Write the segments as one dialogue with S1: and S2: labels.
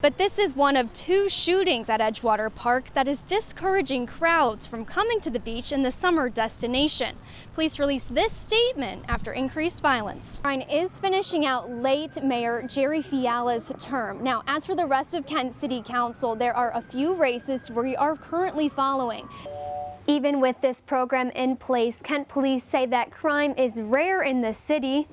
S1: But this is one of 2 shootings at Edgewater Park that is discouraging crowds from coming to the beach in the summer destination. Police released this statement after increased violence. Ryan is finishing out late Mayor Jerry Fiala's term. Now, as for the rest of Kent City Council, there are a few races we are currently following. Even with this program in place, Kent police say that crime is rare in the city.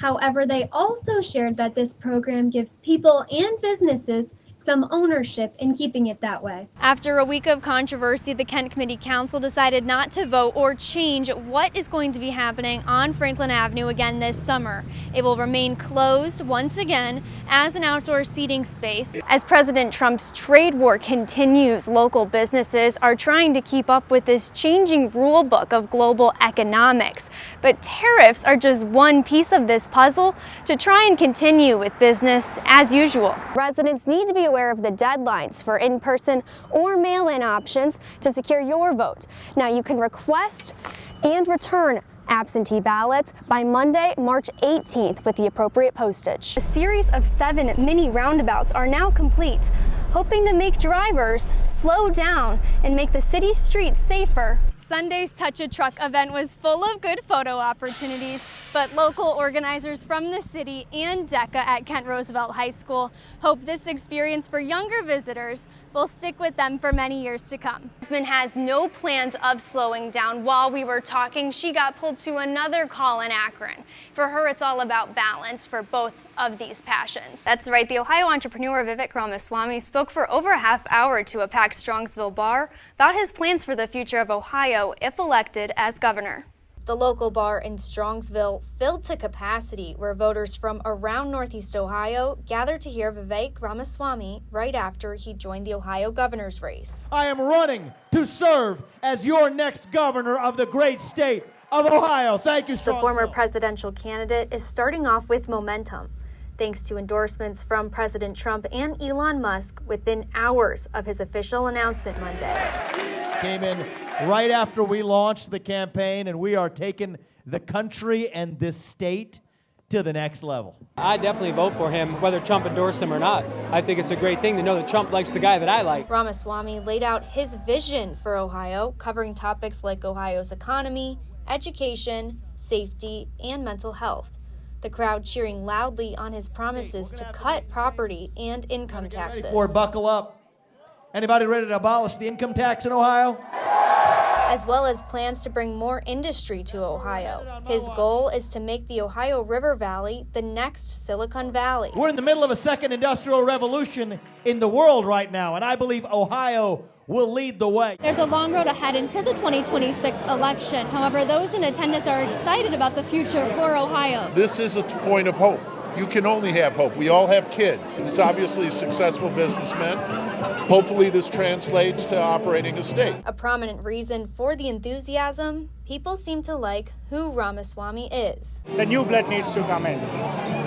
S1: However, they also shared that this program gives people and businesses some ownership in keeping it that way. After a week of controversy, the Kent Committee Council decided not to vote or change what is going to be happening on Franklin Avenue again this summer. It will remain closed once again as an outdoor seating space. As President Trump's trade war continues, local businesses are trying to keep up with this changing rule book of global economics. But tariffs are just one piece of this puzzle to try and continue with business as usual. Residents need to be aware of the deadlines for in-person or mail-in options to secure your vote. Now, you can request and return absentee ballots by Monday, March 18th with the appropriate postage. A series of 7 mini roundabouts are now complete, hoping to make drivers slow down and make the city streets safer. Sunday's Touch a Truck event was full of good photo opportunities, but local organizers from the city and DECA at Kent Roosevelt High School hope this experience for younger visitors will stick with them for many years to come. Jasmine has no plans of slowing down. While we were talking, she got pulled to another call in Akron. For her, it's all about balance for both of these passions. That's right, the Ohio entrepreneur Vivek Ramaswamy spoke for over a half hour to a packed Strongsville bar about his plans for the future of Ohio if elected as governor. The local bar in Strongsville filled to capacity, where voters from around Northeast Ohio gathered to hear Vivek Ramaswamy right after he joined the Ohio governor's race.
S2: I am running to serve as your next governor of the great state of Ohio. Thank you, Strongsville.
S1: The former presidential candidate is starting off with momentum, thanks to endorsements from President Trump and Elon Musk within hours of his official announcement Monday.
S2: Came in right after we launched the campaign, and we are taking the country and this state to the next level.
S3: I definitely vote for him, whether Trump endorsed him or not. I think it's a great thing to know that Trump likes the guy that I like.
S1: Ramaswamy laid out his vision for Ohio, covering topics like Ohio's economy, education, safety, and mental health. The crowd cheering loudly on his promises to cut property and income taxes.
S2: Buckle up. Anybody ready to abolish the income tax in Ohio?
S1: As well as plans to bring more industry to Ohio. His goal is to make the Ohio River Valley the next Silicon Valley.
S2: We're in the middle of a second industrial revolution in the world right now, and I believe Ohio will lead the way.
S1: There's a long road ahead until the 2026 election. However, those in attendance are excited about the future for Ohio.
S4: This is a point of hope. You can only have hope. We all have kids. He's obviously a successful businessman. Hopefully this translates to operating a state.
S1: A prominent reason for the enthusiasm, people seem to like who Ramaswamy is.
S5: The new blood needs to come in.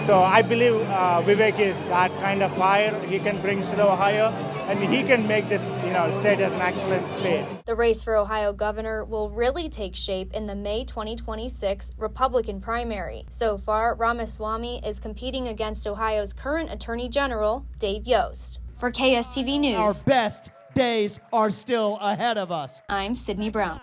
S5: So I believe Vivek is that kind of fire. He can bring to Ohio, and he can make this state as an excellent state.
S1: The race for Ohio governor will really take shape in the May 2026 Republican primary. So far, Ramaswamy is competing against Ohio's current Attorney General, Dave Yost. For KSTV News,
S2: our best days are still ahead of us.
S1: I'm Sydney Brown.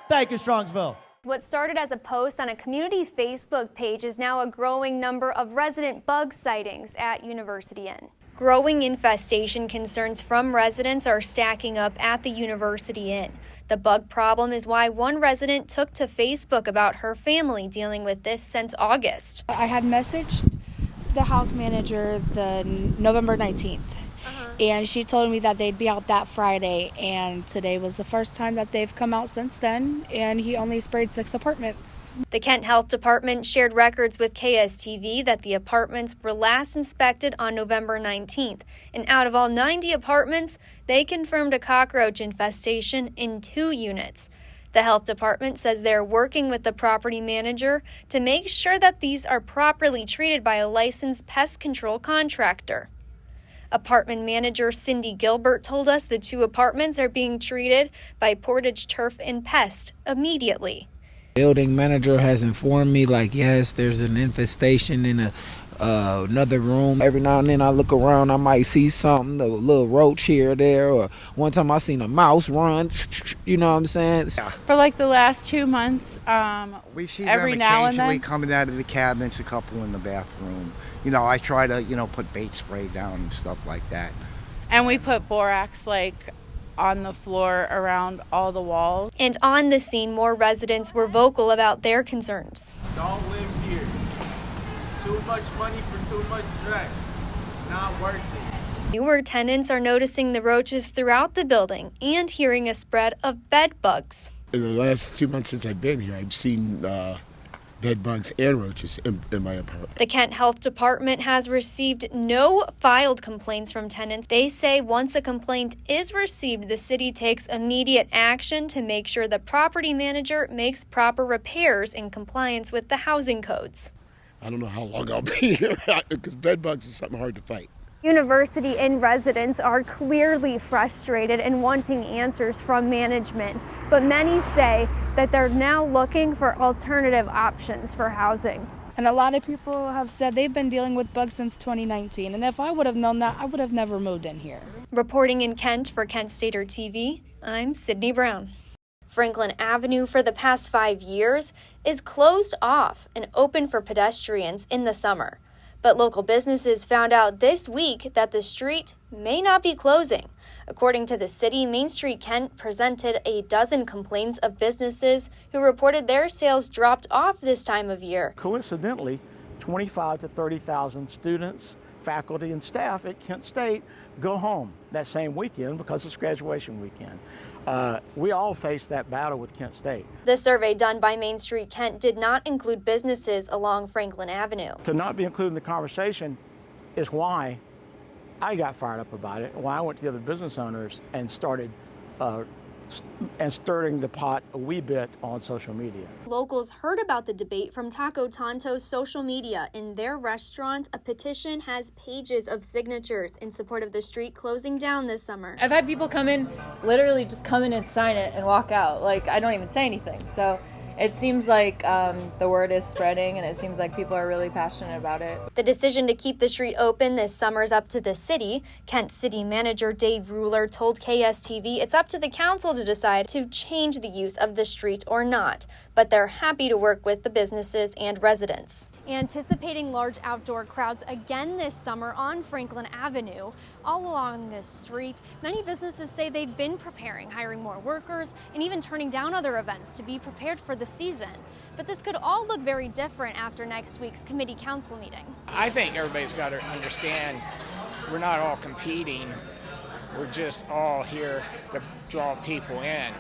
S2: Thank you, Strongsville.
S1: What started as a post on a community Facebook page is now a growing number of resident bug sightings at University Inn. Growing infestation concerns from residents are stacking up at the University Inn. The bug problem is why one resident took to Facebook about her family dealing with this since August.
S6: I had messaged the house manager the November 19th. And she told me that they'd be out that Friday, and today was the first time that they've come out since then, and he only sprayed 6 apartments.
S1: The Kent Health Department shared records with KSTV that the apartments were last inspected on November 19th, and out of all 90 apartments, they confirmed a cockroach infestation in 2 units. The health department says they're working with the property manager to make sure that these are properly treated by a licensed pest control contractor. Apartment manager Cindy Gilbert told us the 2 apartments are being treated by Portage Turf and Pest immediately.
S7: Building manager has informed me, yes, there's an infestation in another room. Every now and then I look around, I might see something, a little roach here or there, or one time I seen a mouse run, you know what I'm saying?
S8: For like the last 2 months,
S9: We see
S8: every
S9: them
S8: now and
S9: occasionally
S8: then.
S9: coming out of the cabinets, a couple in the bathroom. You know, I try to, put bait spray down and stuff like that.
S8: And we put borax like on the floor around all the walls.
S1: And on the scene, more residents were vocal about their concerns.
S10: Don't live here. Too much money for too much stress. Not worth it.
S1: Newer tenants are noticing the roaches throughout the building and hearing a spread of bed bugs.
S11: In the last 2 months since I've been here, I've seen bed bugs and roaches in my apartment.
S1: The Kent Health Department has received no filed complaints from tenants. They say once a complaint is received, the city takes immediate action to make sure the property manager makes proper repairs in compliance with the housing codes.
S11: I don't know how long I'll be here because bed bugs is something hard to fight.
S1: University and residents are clearly frustrated and wanting answers from management, but many say that they're now looking for alternative options for housing.
S6: And a lot of people have said they've been dealing with bugs since 2019. And if I would have known that, I would have never moved in here.
S1: Reporting in Kent for Kent Stater TV, I'm Sydney Brown. Franklin Avenue for the past 5 years is closed off and open for pedestrians in the summer. But local businesses found out this week that the street may not be closing. According to the city, Main Street Kent presented a dozen complaints of businesses who reported their sales dropped off this time of year.
S12: Coincidentally, 25 to 30,000 students, faculty, and staff at Kent State go home that same weekend because it's graduation weekend. We all face that battle with Kent State.
S1: The survey done by Main Street Kent did not include businesses along Franklin Avenue.
S12: To not be included in the conversation is why I got fired up about it, why I went to the other business owners and started stirring the pot a wee bit on social media.
S1: Locals heard about the debate from Taco Tonto's social media. In their restaurant, a petition has pages of signatures in support of the street closing down this summer.
S13: I've had people come in, literally just come in and sign it and walk out. Like, I don't even say anything. So it seems like the word is spreading, and it seems like people are really passionate about it.
S1: The decision to keep the street open this summer is up to the city. Kent City Manager Dave Ruler told KSTV it's up to the council to decide to change the use of the street or not, but they're happy to work with the businesses and residents. Anticipating large outdoor crowds again this summer on Franklin Avenue, all along this street, many businesses say they've been preparing, hiring more workers, and even turning down other events to be prepared for the season. But this could all look very different after next week's committee council meeting.
S14: I think everybody's got to understand we're not all competing. We're just all here to draw people in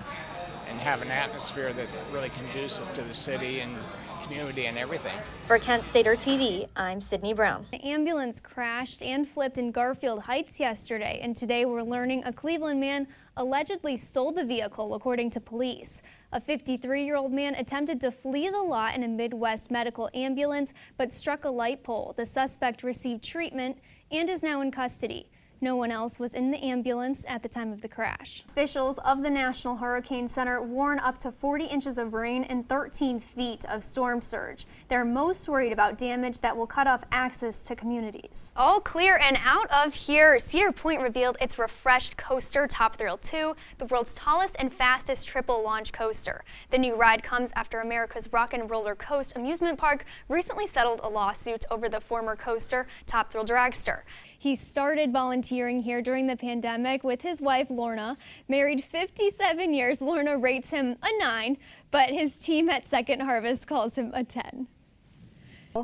S14: and have an atmosphere that's really conducive to the city and community and everything.
S1: For Kent Stater TV, I'm Sydney Brown. The ambulance crashed and flipped in Garfield Heights yesterday, and today we're learning a Cleveland man allegedly stole the vehicle, according to police. A 53-year-old man attempted to flee the lot in a Midwest medical ambulance, but struck a light pole. The suspect received treatment and is now in custody. No one else was in the ambulance at the time of the crash. Officials of the National Hurricane Center warn up to 40 inches of rain and 13 feet of storm surge. They're most worried about damage that will cut off access to communities. All clear and out of here. Cedar Point revealed its refreshed coaster, Top Thrill 2, the world's tallest and fastest triple launch coaster. The new ride comes after America's Rock and Roller Coast amusement park recently settled a lawsuit over the former coaster, Top Thrill Dragster. He started volunteering here during the pandemic with his wife, Lorna. Married 57 years, Lorna rates him a 9, but his team at Second Harvest calls him a 10.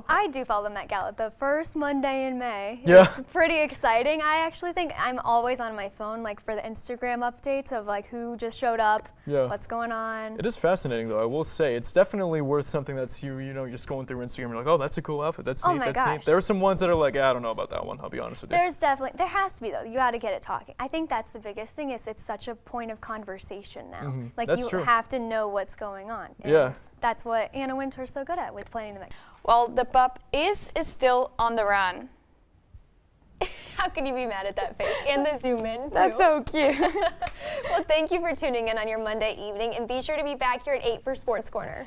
S1: I do follow the Met Gala the first Monday in May.
S15: Yeah.
S1: It's pretty exciting. I actually think I'm always on my phone, like for the Instagram updates of like who just showed up, what's going on.
S15: It is fascinating though, I will say. It's definitely worth something that's you know, just going through Instagram, you're like, oh, that's a cool outfit, that's neat, that's neat. There are some ones that are like, I don't know about that one, I'll be honest with you.
S1: There has to be though, you gotta get it talking. I think that's the biggest thing is it's such a point of conversation now. Like
S15: That's
S1: you
S15: true.
S1: have to know what's going on. And
S15: Yeah.
S1: that's what Anna Wintour's so good at with planning the Met.
S8: Well, the pup is still on the run.
S1: How can you be mad at that face? And the zoom in, too.
S8: That's so cute.
S1: Well, thank you for tuning in on your Monday evening, and be sure to be back here at 8 for Sports Corner.